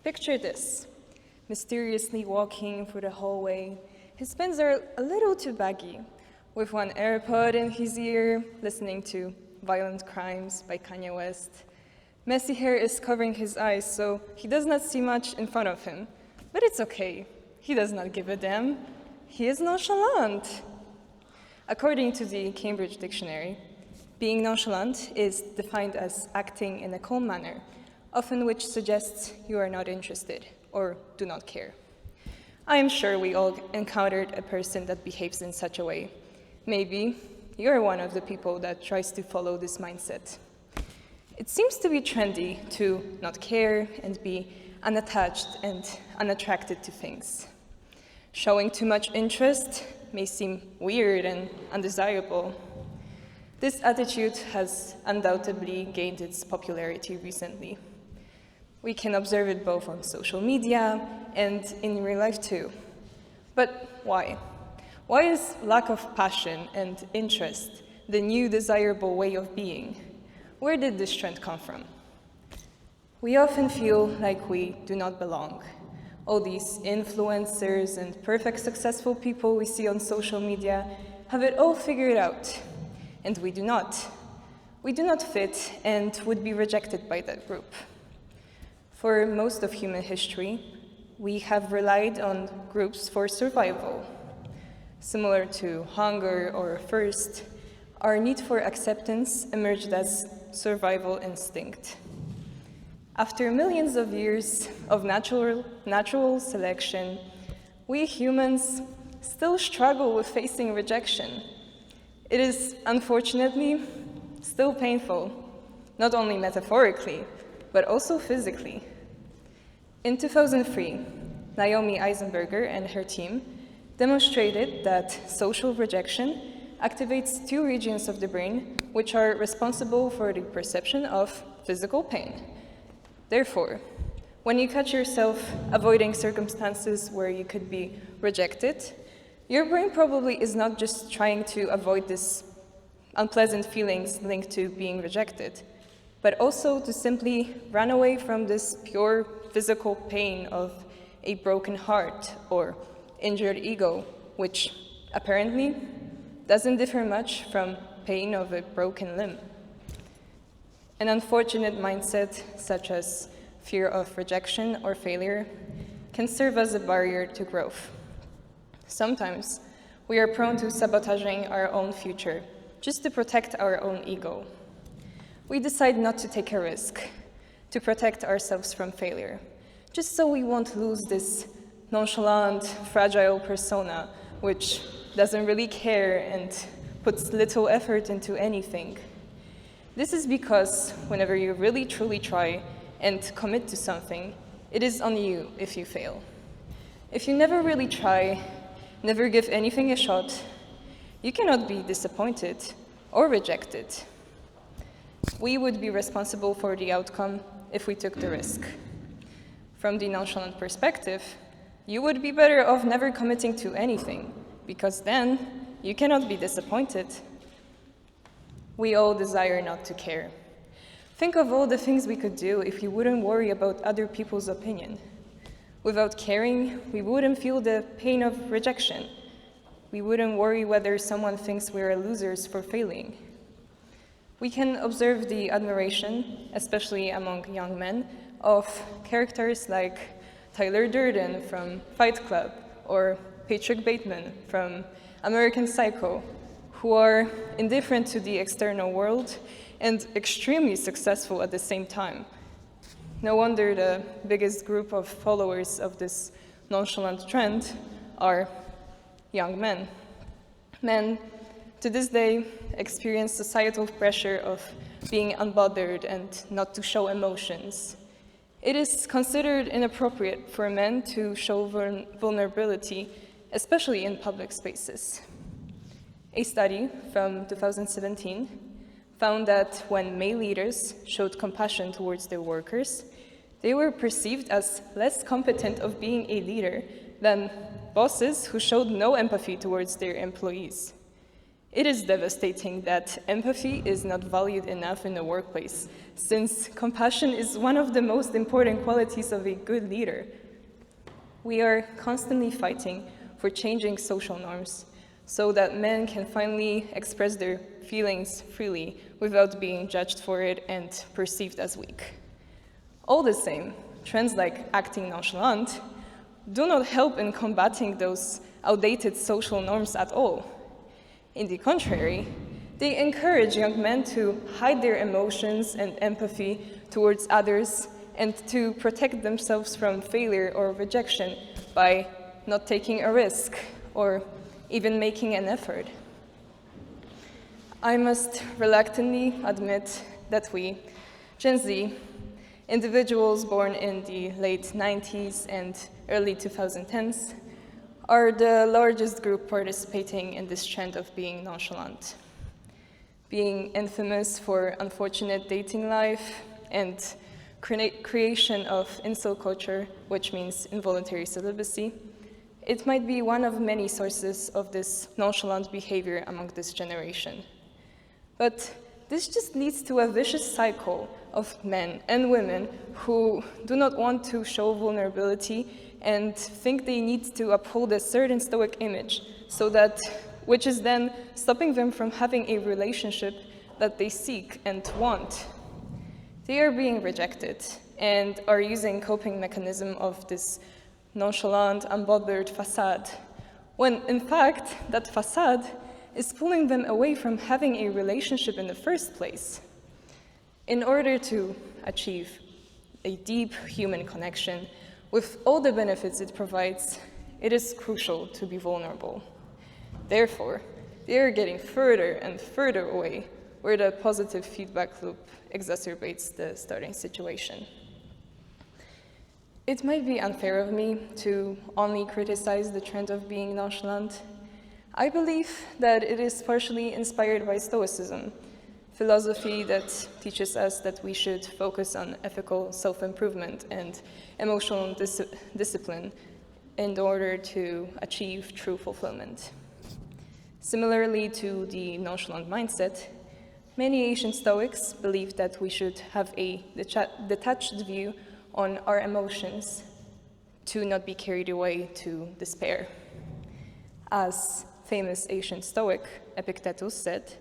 Picture this. Mysteriously walking through the hallway, his pants are a little too baggy, with one AirPod in his ear, listening to Violent Crimes by Kanye West. Messy hair is covering his eyes, so he does not see much in front of him. But it's okay. He does not give a damn. He is nonchalant. According to the Cambridge Dictionary, being nonchalant is defined as acting in a calm manner, often which suggests you are not interested or do not care. I am sure we all encountered a person that behaves in such a way. Maybe you're one of the people that tries to follow this mindset. It seems to be trendy to not care and be unattached and unattracted to things. Showing too much interest may seem weird and undesirable. This attitude has undoubtedly gained its popularity recently. We can observe it both on social media and in real life too. But why? Why is lack of passion and interest the new desirable way of being? Where did this trend come from? We often feel like we do not belong. All these influencers and perfect successful people we see on social media have it all figured out, and we do not. We do not fit and would be rejected by that group. For most of human history, we have relied on groups for survival. Similar to hunger or thirst, our need for acceptance emerged as survival instinct. After millions of years of natural selection, we humans still struggle with facing rejection. It is, unfortunately, still painful, not only metaphorically, but also physically. In 2003, Naomi Eisenberger and her team demonstrated that social rejection activates two regions of the brain which are responsible for the perception of physical pain. Therefore, when you catch yourself avoiding circumstances where you could be rejected, your brain probably is not just trying to avoid these unpleasant feelings linked to being rejected, but also to simply run away from this pure physical pain of a broken heart or injured ego, which apparently doesn't differ much from pain of a broken limb. An unfortunate mindset, such as fear of rejection or failure, can serve as a barrier to growth. Sometimes we are prone to sabotaging our own future just to protect our own ego. We decide not to take a risk, to protect ourselves from failure, just so we won't lose this nonchalant, fragile persona, which doesn't really care and puts little effort into anything. This is because whenever you really truly try and commit to something, it is on you if you fail. If you never really try, never give anything a shot, you cannot be disappointed or rejected. We would be responsible for the outcome if we took the risk. From the nonchalant perspective, you would be better off never committing to anything, because then you cannot be disappointed. We all desire not to care. Think of all the things we could do if we wouldn't worry about other people's opinion. Without caring, we wouldn't feel the pain of rejection. We wouldn't worry whether someone thinks we're losers for failing. We can observe the admiration, especially among young men, of characters like Tyler Durden from Fight Club or Patrick Bateman from American Psycho, who are indifferent to the external world and extremely successful at the same time. No wonder the biggest group of followers of this nonchalant trend are young men. Men, to this day, experience societal pressure of being unbothered and not to show emotions. It is considered inappropriate for men to show vulnerability, especially in public spaces. A study from 2017 found that when male leaders showed compassion towards their workers, they were perceived as less competent of being a leader than bosses who showed no empathy towards their employees. It is devastating that empathy is not valued enough in the workplace, since compassion is one of the most important qualities of a good leader. We are constantly fighting for changing social norms so that men can finally express their feelings freely without being judged for it and perceived as weak. All the same, trends like acting nonchalant do not help in combating those outdated social norms at all. In the contrary, they encourage young men to hide their emotions and empathy towards others and to protect themselves from failure or rejection by not taking a risk or even making an effort. I must reluctantly admit that we, Gen Z, individuals born in the late 90s and early 2010s, are the largest group participating in this trend of being nonchalant. Being infamous for unfortunate dating life and creation of incel culture, which means involuntary celibacy, it might be one of many sources of this nonchalant behavior among this generation. But this just leads to a vicious cycle of men and women who do not want to show vulnerability and think they need to uphold a certain stoic image, which is then stopping them from having a relationship that they seek and want. They are being rejected and are using coping mechanism of this nonchalant, unbothered facade, when in fact that facade is pulling them away from having a relationship in the first place. In order to achieve a deep human connection with all the benefits it provides, it is crucial to be vulnerable. Therefore, they are getting further and further away, where the positive feedback loop exacerbates the starting situation. It might be unfair of me to only criticize the trend of being nonchalant. I believe that it is partially inspired by Stoicism, philosophy that teaches us that we should focus on ethical self-improvement and emotional discipline in order to achieve true fulfillment. Similarly to the nonchalant mindset, many ancient Stoics believed that we should have a detached view on our emotions to not be carried away to despair. As famous ancient Stoic Epictetus said,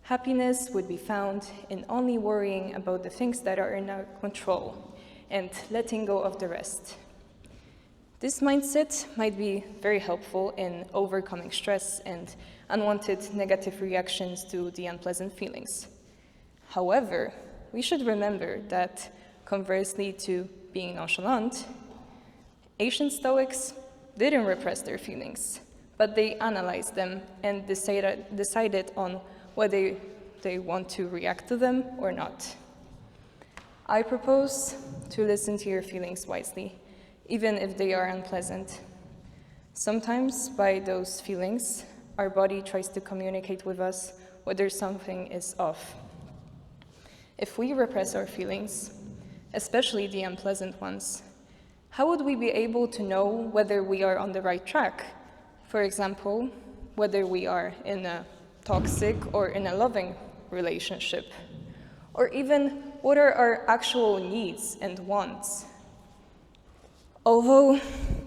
happiness would be found in only worrying about the things that are in our control and letting go of the rest. This mindset might be very helpful in overcoming stress and unwanted negative reactions to the unpleasant feelings. However, we should remember that, conversely to being nonchalant, ancient Stoics didn't repress their feelings, but they analyzed them and decided on whether they want to react to them or not. I propose to listen to your feelings wisely, even if they are unpleasant. Sometimes, by those feelings, our body tries to communicate with us whether something is off. If we repress our feelings, especially the unpleasant ones, how would we be able to know whether we are on the right track? For example, whether we are in a toxic or in a loving relationship, or even what are our actual needs and wants. Although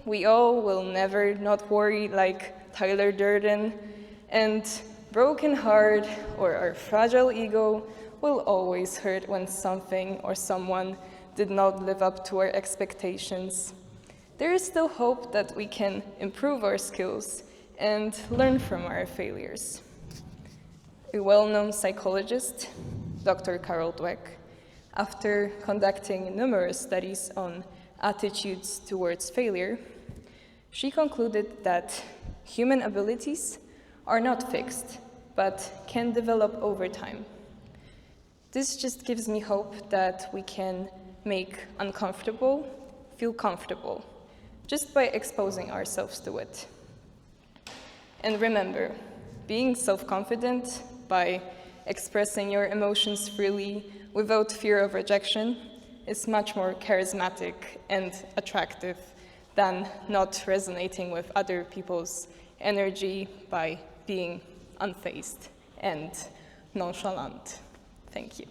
we all will never not worry like Tyler Durden, and broken heart or our fragile ego will always hurt when something or someone did not live up to our expectations, there is still hope that we can improve our skills and learn from our failures. A well-known psychologist, Dr. Carol Dweck, after conducting numerous studies on attitudes towards failure, she concluded that human abilities are not fixed, but can develop over time. This just gives me hope that we can make uncomfortable feel comfortable just by exposing ourselves to it. And remember, being self-confident by expressing your emotions freely without fear of rejection is much more charismatic and attractive than not resonating with other people's energy by being unfazed and nonchalant. Thank you.